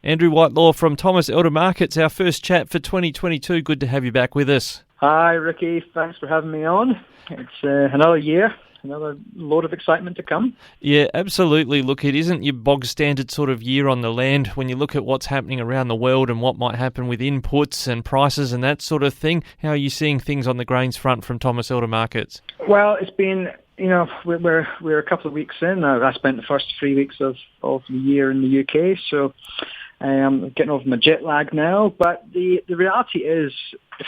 Andrew Whitelaw from Thomas Elder Markets, our first chat for 2022. Good to have you back with us. Hi, Rikki. Thanks for having me on. It's another year, another load of excitement to come. Yeah, absolutely. Look, it isn't your bog standard sort of year on the land. When you look at what's happening around the world and what might happen with inputs and prices and that sort of thing, how are you seeing things on the grains front from Thomas Elder Markets? Well, it's been, we're a couple of weeks in. I spent the first 3 weeks of the year in the UK, so I'm getting over my jet lag now. But the reality is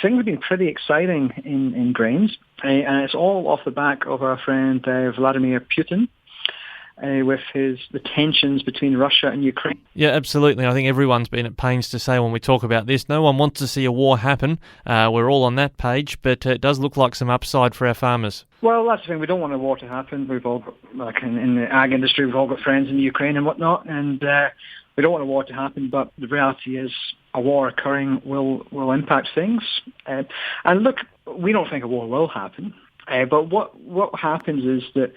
things have been pretty exciting in grains, and it's all off the back of our friend Vladimir Putin. With the tensions between Russia and Ukraine. Yeah, absolutely. I think everyone's been at pains to say when we talk about this, no one wants to see a war happen. We're all on that page, but it does look like some upside for our farmers. Well, that's the thing. We don't want a war to happen. We've all got, like in the ag industry, we've all got friends in the Ukraine and whatnot, and we don't want a war to happen, but the reality is a war occurring will impact things. And look, we don't think a war will happen, but what happens is that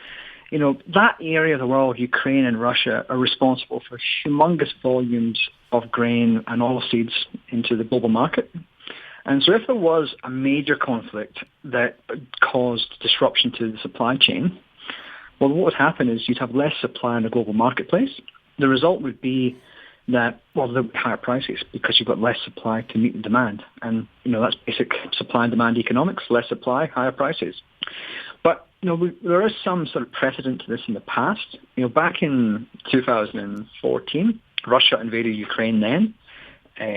that area of the world, Ukraine and Russia, are responsible for humongous volumes of grain and oilseeds into the global market. And so if there was a major conflict that caused disruption to the supply chain, well, what would happen is you'd have less supply in the global marketplace. The result would be that, well, there would be higher prices because you've got less supply to meet the demand. And, that's basic supply and demand economics, less supply, higher prices. But there is some sort of precedent to this in the past. Back in 2014, Russia invaded Ukraine then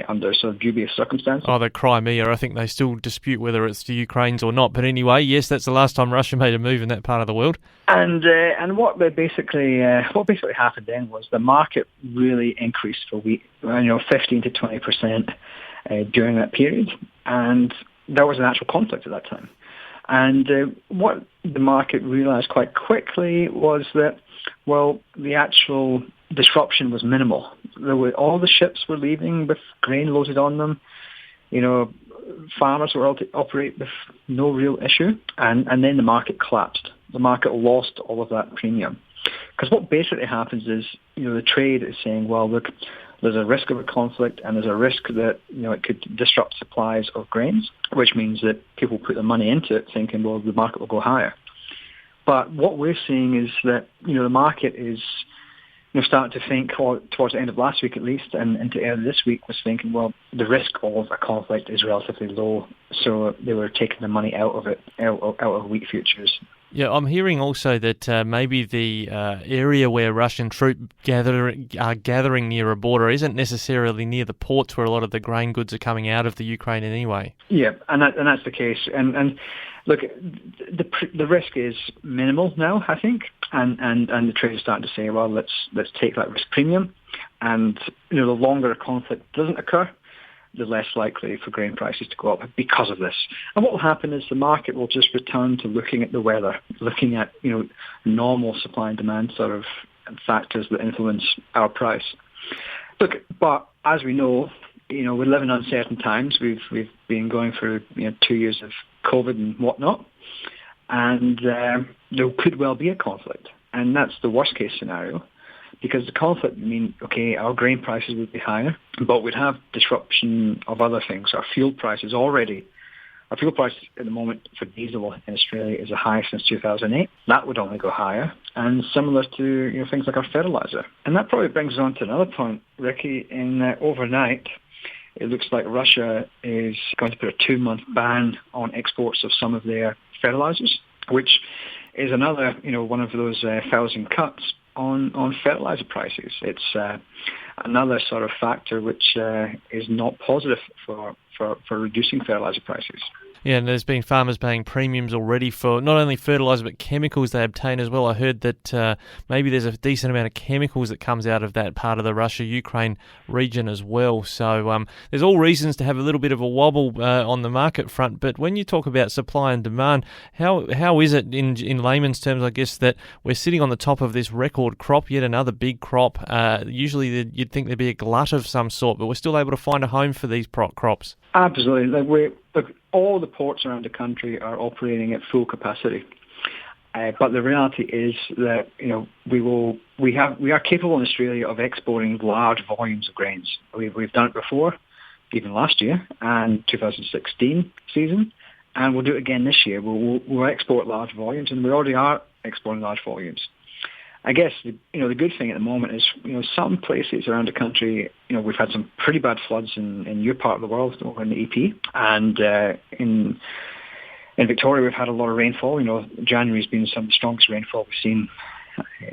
under sort of dubious circumstances. Oh, the Crimea. I think they still dispute whether it's the Ukraine's or not. But anyway, yes, that's the last time Russia made a move in that part of the world. And what basically happened then was the market really increased for wheat, 15 to 20% during that period, and there was an actual conflict at that time. And what the market realized quite quickly was that, well, the actual disruption was minimal. All the ships were leaving with grain loaded on them. Farmers were able to operate with no real issue. And then the market collapsed. The market lost all of that premium. Because what basically happens is, the trade is saying, well, look, there's a risk of a conflict and there's a risk that, it could disrupt supplies of grains, which means that people put their money into it thinking, well, the market will go higher. But what we're seeing is that, the market is starting to think, towards the end of last week at least, and into early this week, was thinking, well, the risk of a conflict is relatively low. So they were taking the money out of wheat futures. Yeah, I'm hearing also that maybe the area where Russian troops are gathering near a border isn't necessarily near the ports where a lot of the grain goods are coming out of the Ukraine anyway. Yeah, and that's the case. And look, the risk is minimal now, I think, and the trade is starting to say, well, let's take that risk premium, and the longer a conflict doesn't occur, the less likely for grain prices to go up because of this. And what will happen is the market will just return to looking at the weather, looking at normal supply and demand sort of factors that influence our price. Look, but as we know, we live in uncertain times. We've been going through 2 years of COVID and whatnot, and there could well be a conflict, and that's the worst case scenario. Because the conflict would mean, okay, our grain prices would be higher, but we'd have disruption of other things. Our fuel price at the moment for diesel in Australia is the highest since 2008. That would only go higher, and similar to things like our fertiliser. And that probably brings us on to another point, Rikki. In overnight, it looks like Russia is going to put a 2-month ban on exports of some of their fertilisers, which is another, one of those thousand cuts on fertilizer prices. It's another sort of factor which is not positive for reducing fertilizer prices. Yeah, and there's been farmers paying premiums already for not only fertiliser but chemicals they obtain as well. I heard that maybe there's a decent amount of chemicals that comes out of that part of the Russia-Ukraine region as well. So there's all reasons to have a little bit of a wobble on the market front. But when you talk about supply and demand, how is it in layman's terms, I guess, that we're sitting on the top of this record crop, yet another big crop? Usually you'd think there'd be a glut of some sort, but we're still able to find a home for these crops. Absolutely. Look, all the ports around the country are operating at full capacity. But the reality is that we are capable in Australia of exporting large volumes of grains. We've done it before, even last year and 2016 season, and we'll do it again this year. We'll export large volumes, and we already are exporting large volumes. I guess the good thing at the moment is some places around the country, we've had some pretty bad floods in your part of the world, over in the EP, and in Victoria we've had a lot of rainfall. January's been some of the strongest rainfall we've seen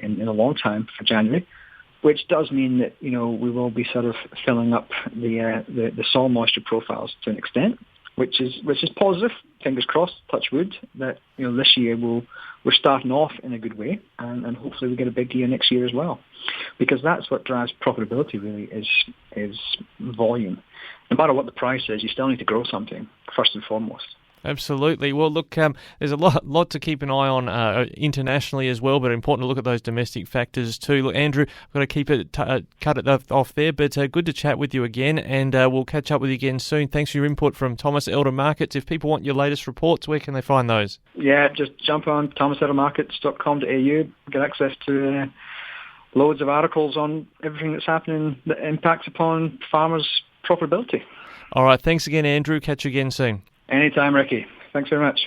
in a long time for January, which does mean that we will be sort of filling up the soil moisture profiles to an extent, which is positive. Fingers crossed, touch wood, that this year we're starting off in a good way, and hopefully we get a big year next year as well, because that's what drives profitability really is volume. No matter what the price is, you still need to grow something first and foremost. Absolutely. Well, look, there's a lot to keep an eye on internationally as well, but important to look at those domestic factors too. Look, Andrew, I've got to keep it cut it off there, but good to chat with you again, and we'll catch up with you again soon. Thanks for your input from Thomas Elder Markets. If people want your latest reports, where can they find those? Yeah, just jump on thomaseldermarkets.com.au, get access to loads of articles on everything that's happening that impacts upon farmers' profitability. All right, thanks again, Andrew. Catch you again soon. Anytime, Rikki. Thanks very much.